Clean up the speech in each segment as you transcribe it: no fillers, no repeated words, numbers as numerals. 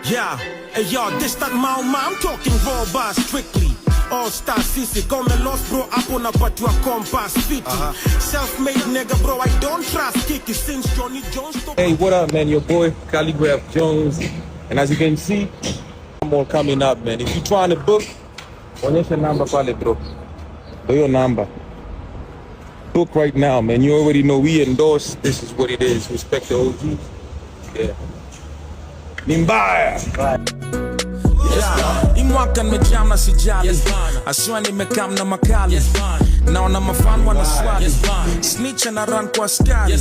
Yeah, hey yo, this that Mau I'm talking raw bars strictly. All star sisi, come lost bro, hapo napatiwa compass fiti. Self-made nigga bro, I don't trust Kiki since Johnny Jones. Hey, what up man, your boy Calligraph Jones. And as you can see, more coming up man. If you trying to book, onyesha number pale bro. Do your number. Book right now man, you already know we endorse, this is what it is, respect the OG. Yeah. Nimbaya. Imwaka nimejam na sijali, aswa nimekam na makali, naona mafan wana swali, snitch na run kwa askari,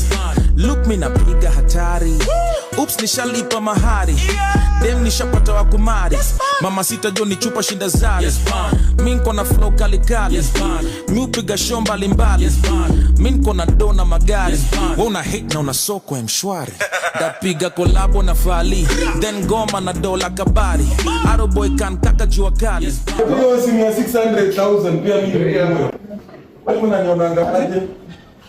look mi napiga hatari, oops nishalipa mahari, dem nishapata wa kumari, mama sita jo ni chupa shinda zari, mi nko na flow kali kali, mi upiga show mbali mbali, mi nko na do na magari, we una hate na una soko ya mshwari, dapiga kolabo na fali, then goma na dola kabari, Aro boy kan kaka jua kali. Hiyo simu ya 600,000 pia mimi ndio. Wewe unanionanga aje?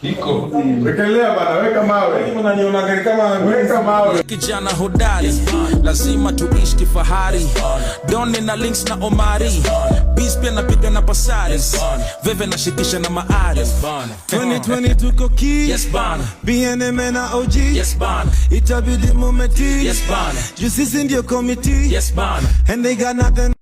Niko. Wekelea bana, weka mawe. Wewe unanionanga kama weka mawe. Kijana hodari, lazima tuishi kifahari. Doni na links na Omari. Beast pia napiga na pasari. Veve na shikisha na maari. 2020 tuko key. Yes bana. BNM na OG. Yes bana. Itabidi mumeti. Yes bana. Justice ndio committee. Yes bana. And they got nothing.